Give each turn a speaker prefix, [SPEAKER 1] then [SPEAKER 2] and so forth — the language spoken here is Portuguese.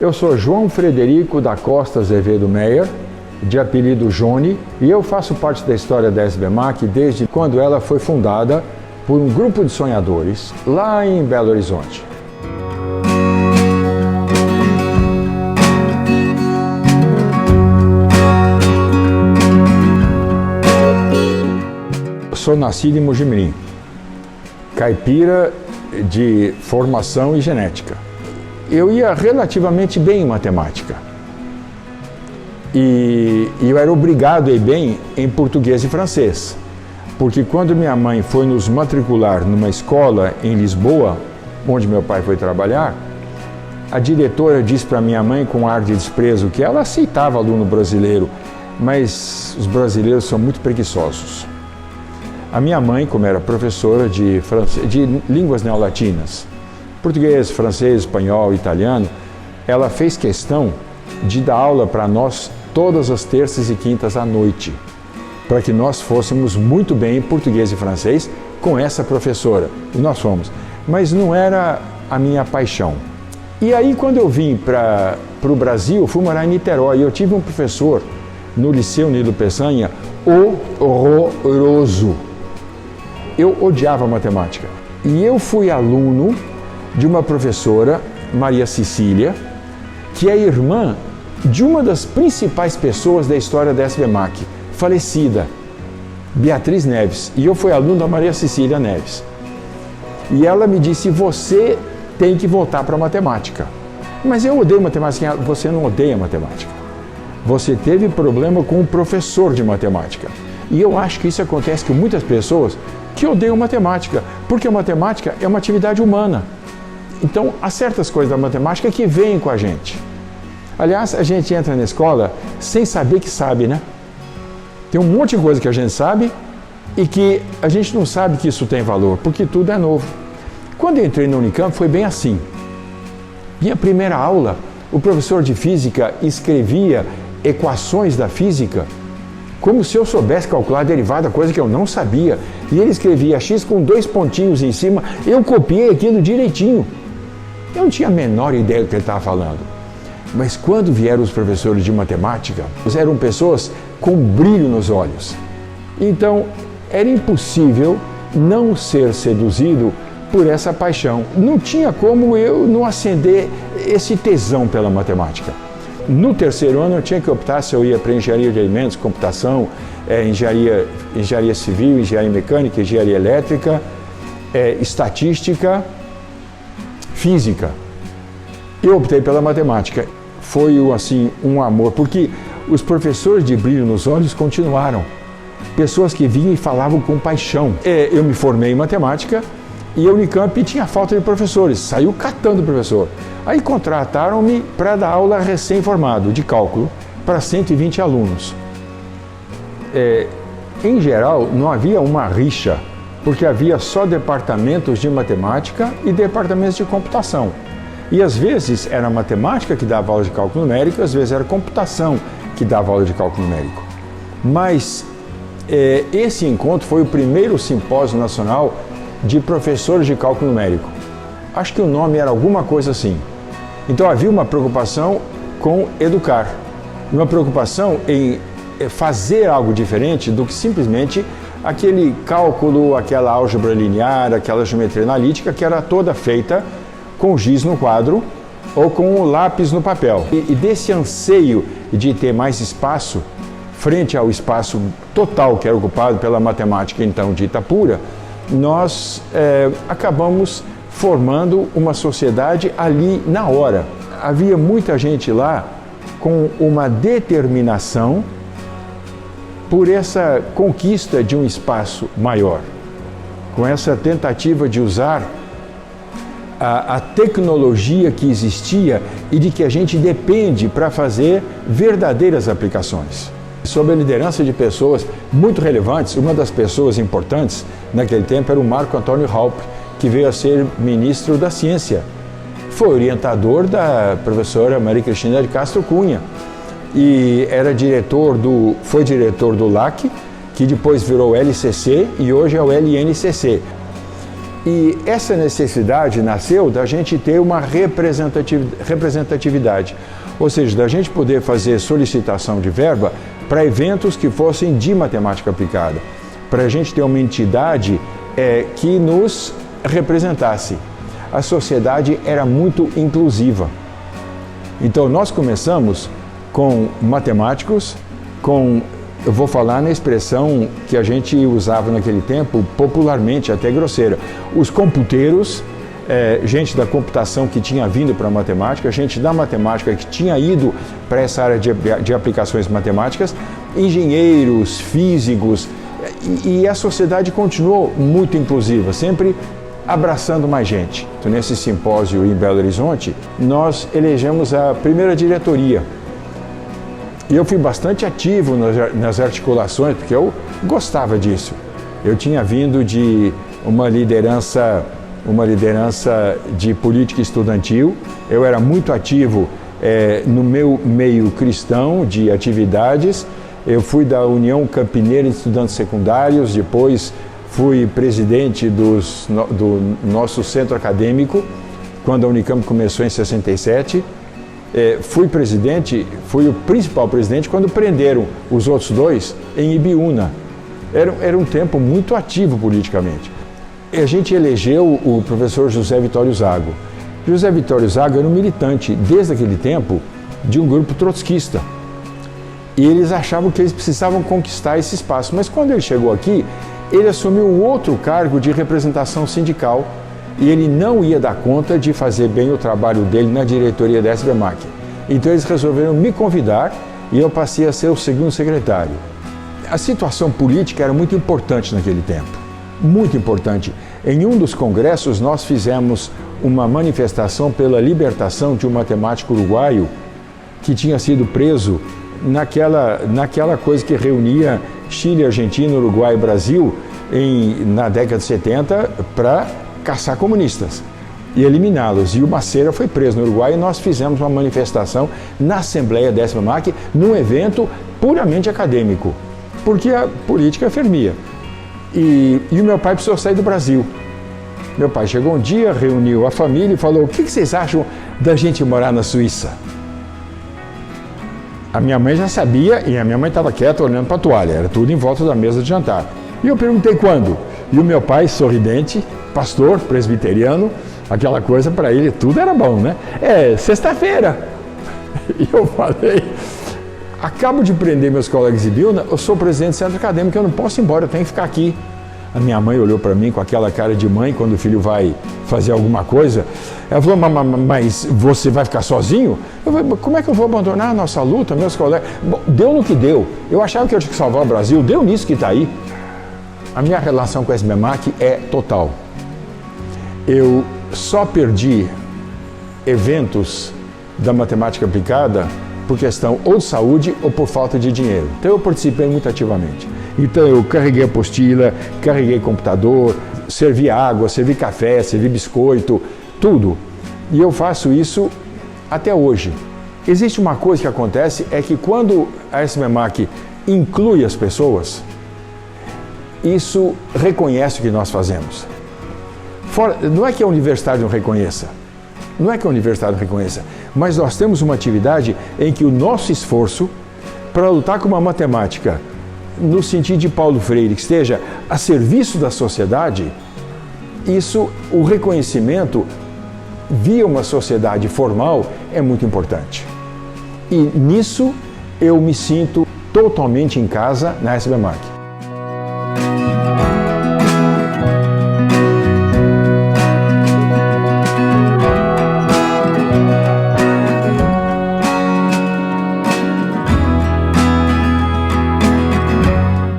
[SPEAKER 1] Eu sou João Frederico da Costa Azevedo Meyer, de apelido Johnny, e eu faço parte da história da SBMAC desde quando ela foi fundada por um grupo de sonhadores lá em Belo Horizonte. Eu sou nascido em Mojimirim, caipira de formação e genética. Eu ia relativamente bem em matemática e eu era obrigado a ir bem em português e francês, porque quando minha mãe foi nos matricular numa escola em Lisboa, onde meu pai foi trabalhar, a diretora disse para minha mãe com ar de desprezo que ela aceitava aluno brasileiro, mas os brasileiros são muito preguiçosos. A minha mãe, como era professora de línguas neolatinas, português, francês, espanhol, italiano, ela fez questão de dar aula para nós todas as terças e quintas à noite, para que nós fôssemos muito bem em português e francês com essa professora. E nós fomos. Mas não era a minha paixão. E aí, quando eu vim para o Brasil, fui morar em Niterói. Eu tive um professor no Liceu Nilo Peçanha horroroso. Eu odiava matemática. E eu fui aluno de uma professora, Maria Cecília, que é irmã de uma das principais pessoas da história da SBMAC, falecida, Beatriz Neves. E eu fui aluno da Maria Cecília Neves. E ela me disse, você tem que voltar para a matemática. Mas eu odeio matemática. Você não odeia matemática. Você teve problema com o professor de matemática. E eu acho que isso acontece com muitas pessoas que odeiam matemática, porque a matemática é uma atividade humana. Então, há certas coisas da matemática que vêm com a gente. Aliás, a gente entra na escola sem saber que sabe, né? Tem um monte de coisa que a gente sabe e que a gente não sabe que isso tem valor, porque tudo é novo. Quando eu entrei na Unicamp, foi bem assim. Minha primeira aula, o professor de física escrevia equações da física como se eu soubesse calcular a derivada, coisa que eu não sabia. E ele escrevia x com 2 pontinhos em cima, eu copiei aquilo direitinho. Eu não tinha a menor ideia do que ele estava falando. Mas quando vieram os professores de matemática, eram pessoas com brilho nos olhos. Então, era impossível não ser seduzido por essa paixão. Não tinha como eu não acender esse tesão pela matemática. No terceiro ano, eu tinha que optar se eu ia para engenharia de alimentos, computação, engenharia civil, engenharia mecânica, engenharia elétrica, estatística, física. Eu optei pela matemática. Foi assim um amor, porque os professores de brilho nos olhos continuaram. Pessoas que vinham e falavam com paixão. Eu me formei em matemática e a Unicamp tinha falta de professores, saiu catando professor. Aí contrataram-me para dar aula recém-formado de cálculo para 120 alunos. Em geral, não havia uma rixa, porque havia só departamentos de matemática e departamentos de computação. E às vezes era a matemática que dava aula de cálculo numérico, às vezes era a computação que dava aula de cálculo numérico. Mas esse encontro foi o primeiro simpósio nacional de professores de cálculo numérico. Acho que o nome era alguma coisa assim. Então havia uma preocupação com educar, uma preocupação em fazer algo diferente do que simplesmente aquele cálculo, aquela álgebra linear, aquela geometria analítica que era toda feita com giz no quadro ou com lápis no papel. E desse anseio de ter mais espaço, frente ao espaço total que era ocupado pela matemática então dita pura, nós acabamos formando uma sociedade ali na hora. Havia muita gente lá com uma determinação por essa conquista de um espaço maior, com essa tentativa de usar a tecnologia que existia e de que a gente depende para fazer verdadeiras aplicações. Sob a liderança de pessoas muito relevantes, uma das pessoas importantes naquele tempo era o Marco Antônio Raupp, que veio a ser ministro da Ciência. Foi orientador da professora Maria Cristina de Castro Cunha e foi diretor do LAC, que depois virou LCC e hoje é o LNCC. E essa necessidade nasceu da gente ter uma representatividade, ou seja, da gente poder fazer solicitação de verba para eventos que fossem de matemática aplicada, para a gente ter uma entidade que nos representasse. A sociedade era muito inclusiva. Então nós começamos com matemáticos, eu vou falar na expressão que a gente usava naquele tempo, popularmente, até grosseira. Os computeiros, gente da computação que tinha vindo para a matemática, gente da matemática que tinha ido para essa área de aplicações matemáticas, engenheiros, físicos, e a sociedade continuou muito inclusiva, sempre abraçando mais gente. Então, nesse simpósio em Belo Horizonte, nós elegemos a primeira diretoria. E eu fui bastante ativo nas articulações, porque eu gostava disso. Eu tinha vindo de uma liderança de política estudantil, eu era muito ativo no meu meio cristão de atividades. Eu fui da União Campineira de Estudantes Secundários, depois fui presidente do nosso centro acadêmico, quando a Unicamp começou em 67. Fui o principal presidente quando prenderam os outros dois em Ibiúna. Era um tempo muito ativo politicamente. A gente elegeu o professor José Vitório Zago. José Vitório Zago era um militante, desde aquele tempo, de um grupo trotskista. E eles achavam que eles precisavam conquistar esse espaço. Mas quando ele chegou aqui, ele assumiu um outro cargo de representação sindical, e ele não ia dar conta de fazer bem o trabalho dele na diretoria da SBMAC. Então eles resolveram me convidar e eu passei a ser o segundo secretário. A situação política era muito importante naquele tempo, muito importante. Em um dos congressos nós fizemos uma manifestação pela libertação de um matemático uruguaio que tinha sido preso naquela coisa que reunia Chile, Argentina, Uruguai e Brasil na década de 70 para caçar comunistas e eliminá-los. E o Macera foi preso no Uruguai e nós fizemos uma manifestação na Assembleia da SBMAC, num evento puramente acadêmico, porque a política fervia. E o meu pai precisou sair do Brasil. Meu pai chegou um dia, reuniu a família e falou: o que vocês acham da gente morar na Suíça? A minha mãe já sabia e a minha mãe estava quieta olhando para a toalha, era tudo em volta da mesa de jantar. E eu perguntei quando. E o meu pai, sorridente, pastor, presbiteriano, aquela coisa para ele, tudo era bom, né? Sexta-feira. E eu falei: acabo de prender meus colegas de Ibiúna, eu sou presidente do centro acadêmico, eu não posso ir embora, eu tenho que ficar aqui. A minha mãe olhou para mim com aquela cara de mãe quando o filho vai fazer alguma coisa. Ela falou: mas você vai ficar sozinho? Eu falei: como é que eu vou abandonar a nossa luta, meus colegas? Bom, deu no que deu. Eu achava que eu tinha que salvar o Brasil, deu nisso que está aí. A minha relação com a SBMAC é total. Eu só perdi eventos da matemática aplicada por questão ou de saúde ou por falta de dinheiro. Então eu participei muito ativamente. Então eu carreguei apostila, carreguei computador, servi água, servi café, servi biscoito, tudo. E eu faço isso até hoje. Existe uma coisa que acontece, é que quando a SBMAC inclui as pessoas, isso reconhece o que nós fazemos. Não é que a universidade não reconheça, mas nós temos uma atividade em que o nosso esforço para lutar com uma matemática, no sentido de Paulo Freire, que esteja a serviço da sociedade, o reconhecimento via uma sociedade formal é muito importante. E nisso eu me sinto totalmente em casa na SBMAC.